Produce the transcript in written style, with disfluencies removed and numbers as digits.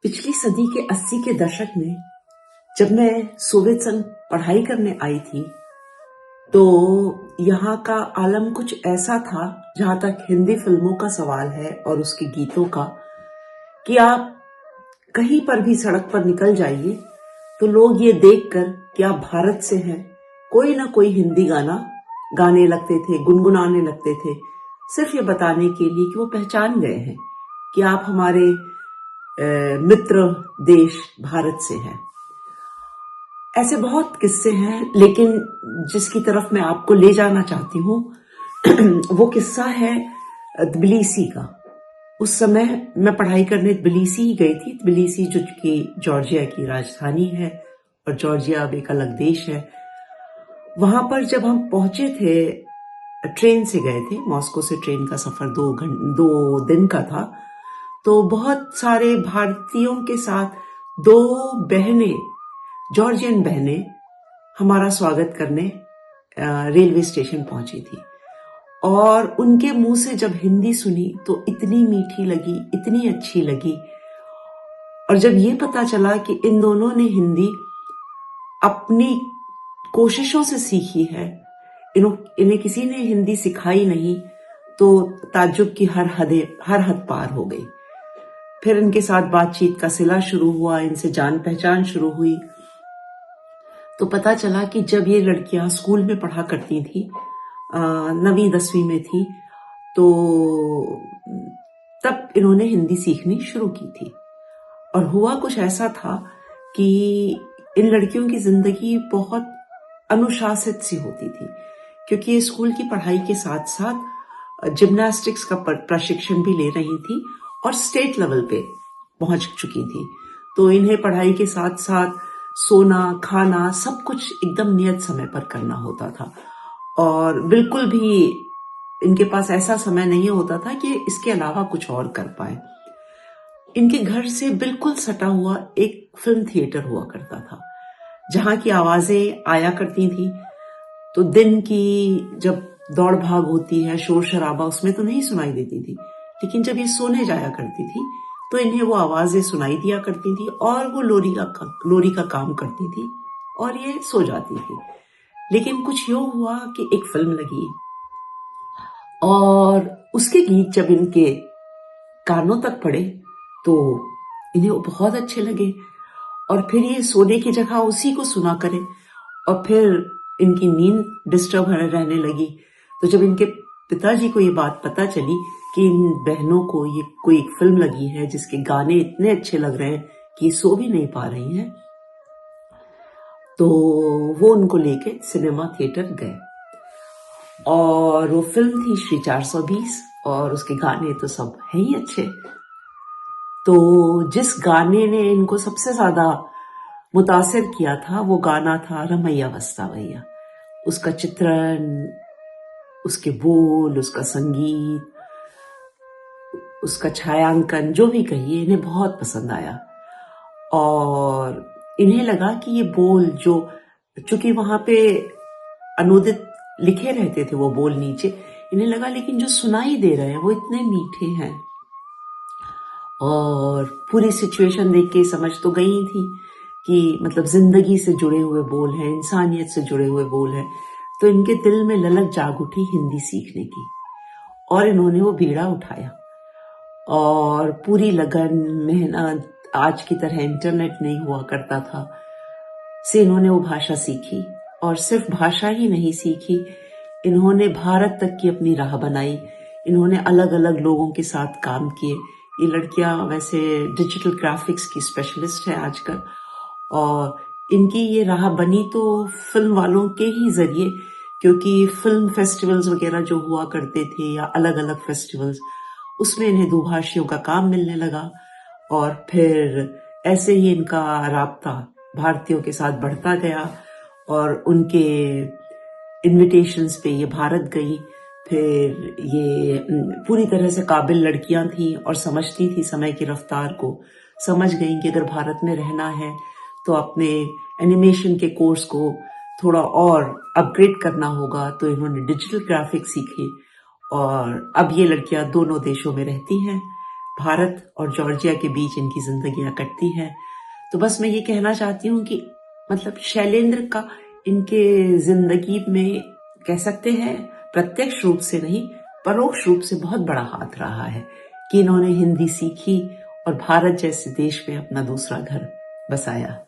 पिछली सदी के 80 के दशक में जब मैं सोवियत संघ पढ़ाई करने आई थी तो यहाँ का आलम कुछ ऐसा था, जहाँ तक हिंदी फिल्मों का सवाल है और उसके गीतों का, कि आप कहीं पर भी सड़क पर निकल जाइए तो लोग ये देखकर कि आप भारत से हैं, कोई ना कोई हिंदी गाना गाने लगते थे, गुनगुनाने लगते थे, सिर्फ ये बताने के लिए कि वो पहचान गए हैं कि आप हमारे मित्र देश भारत से हैं। ऐसे बहुत किस्से हैं, लेकिन जिसकी तरफ मैं आपको ले जाना चाहती हूँ वो किस्सा है तबिलिसी का। उस समय मैं पढ़ाई करने तबिलिसी ही गई थी। तबिलिसी जो कि जॉर्जिया की राजधानी है और जॉर्जिया अब एक अलग देश है। वहां पर जब हम पहुंचे थे, ट्रेन से गए थे, मॉस्को से ट्रेन का सफर 2 दिन का था। तो बहुत सारे भारतीयों के साथ 2 बहनें, जॉर्जियन बहनें हमारा स्वागत करने रेलवे स्टेशन पहुंची थी। और उनके मुंह से जब हिंदी सुनी तो इतनी मीठी लगी, इतनी अच्छी लगी। और जब ये पता चला कि इन दोनों ने हिंदी अपनी कोशिशों से सीखी है, इन्हें किसी ने हिंदी सिखाई नहीं, तो ताज्जुब की हर हद पार हो गई। फिर इनके साथ बातचीत का सिला शुरू हुआ, इनसे जान पहचान शुरू हुई। तो पता चला कि जब ये लड़कियां स्कूल में पढ़ा करती थी, 9वीं 10वीं में थी, तो तब इन्होंने हिंदी सीखनी शुरू की थी। और हुआ कुछ ऐसा था कि इन लड़कियों की जिंदगी बहुत अनुशासित सी होती थी, क्योंकि ये स्कूल की पढ़ाई के साथ साथ जिम्नास्टिक्स का प्रशिक्षण भी ले रही थी और स्टेट लेवल पे पहुंच चुकी थी। तो इन्हें पढ़ाई के साथ साथ सोना, खाना, सब कुछ एकदम नियत समय पर करना होता था। और बिल्कुल भी इनके पास ऐसा समय नहीं होता था कि इसके अलावा कुछ और कर पाए। इनके घर से बिल्कुल सटा हुआ एक फिल्म थिएटर हुआ करता था, जहां की आवाजें आया करती थी। तो दिन की जब दौड़ भाग होती है, शोर शराबा, उसमें तो नहीं सुनाई देती थी, लेकिन जब ये सोने जाया करती थी तो इन्हें वो आवाजें सुनाई दिया करती थी और वो लोरी का काम करती थी और ये सो जाती थी। लेकिन कुछ यूं हुआ कि एक फिल्म लगी और उसके गीत जब इनके कानों तक पड़े तो इन्हें वो बहुत अच्छे लगे। और फिर ये सोने की जगह उसी को सुना करे और फिर इनकी नींद डिस्टर्ब रहने लगी। तो जब इनके पिताजी को ये बात पता चली कि इन बहनों को ये कोई एक फिल्म लगी है जिसके गाने इतने अच्छे लग रहे हैं कि सो भी नहीं पा रही हैं, तो वो उनको लेके सिनेमा थिएटर गए। और वो फिल्म थी श्री 420 और उसके गाने तो सब है ही अच्छे। तो जिस गाने ने इनको सबसे ज्यादा मुतासिर किया था वो गाना था रमैया वस्तावैया। उसका चित्रण, उसके बोल, उसका संगीत, उसका छायांकन, जो भी कहिए, इन्हें बहुत पसंद आया। और इन्हें लगा कि ये बोल जो, चूंकि वहां पे अनुदित लिखे रहते थे वो बोल नीचे, इन्हें लगा लेकिन जो सुनाई दे रहे हैं वो इतने मीठे हैं। और पूरी सिचुएशन देख के समझ तो गई थी कि मतलब जिंदगी से जुड़े हुए बोल हैं, इंसानियत से जुड़े हुए बोल हैं। तो इनके दिल में ललक जाग उठी हिंदी सीखने की और इन्होंने वो बीड़ा उठाया और पूरी लगन, मेहनत, आज की तरह इंटरनेट नहीं हुआ करता था, से इन्होंने वो भाषा सीखी। और सिर्फ भाषा ही नहीं सीखी, इन्होंने भारत तक की अपनी राह बनाई। इन्होंने अलग अलग लोगों के साथ काम किए। ये लड़कियां वैसे डिजिटल ग्राफिक्स की स्पेशलिस्ट है आजकल, और इनकी ये राह बनी तो फिल्म वालों के ही जरिए, क्योंकि फिल्म फेस्टिवल्स वगैरह जो हुआ करते थे या अलग अलग फेस्टिवल्स, उसमें इन्हें दुभाषियों का काम मिलने लगा। और फिर ऐसे ही इनका राब्ता भारतीयों के साथ बढ़ता गया और उनके इनविटेशंस पे ये भारत गई। फिर ये पूरी तरह से काबिल लड़कियां थी और समझती थी समय की रफ्तार को, समझ गई कि अगर भारत में रहना है तो अपने एनिमेशन के कोर्स को थोड़ा और अपग्रेड करना होगा। तो इन्होंने डिजिटल ग्राफिक्स सीखी और अब ये लड़कियां दोनों देशों में रहती हैं। भारत और जॉर्जिया के बीच इनकी जिंदगियां कटती हैं। तो बस मैं ये कहना चाहती हूँ कि मतलब शैलेंद्र का इनके जिंदगी में कह सकते हैं प्रत्यक्ष रूप से नहीं, परोक्ष रूप से बहुत बड़ा हाथ रहा है कि इन्होंने हिंदी सीखी और भारत जैसे देश में अपना दूसरा घर बसाया।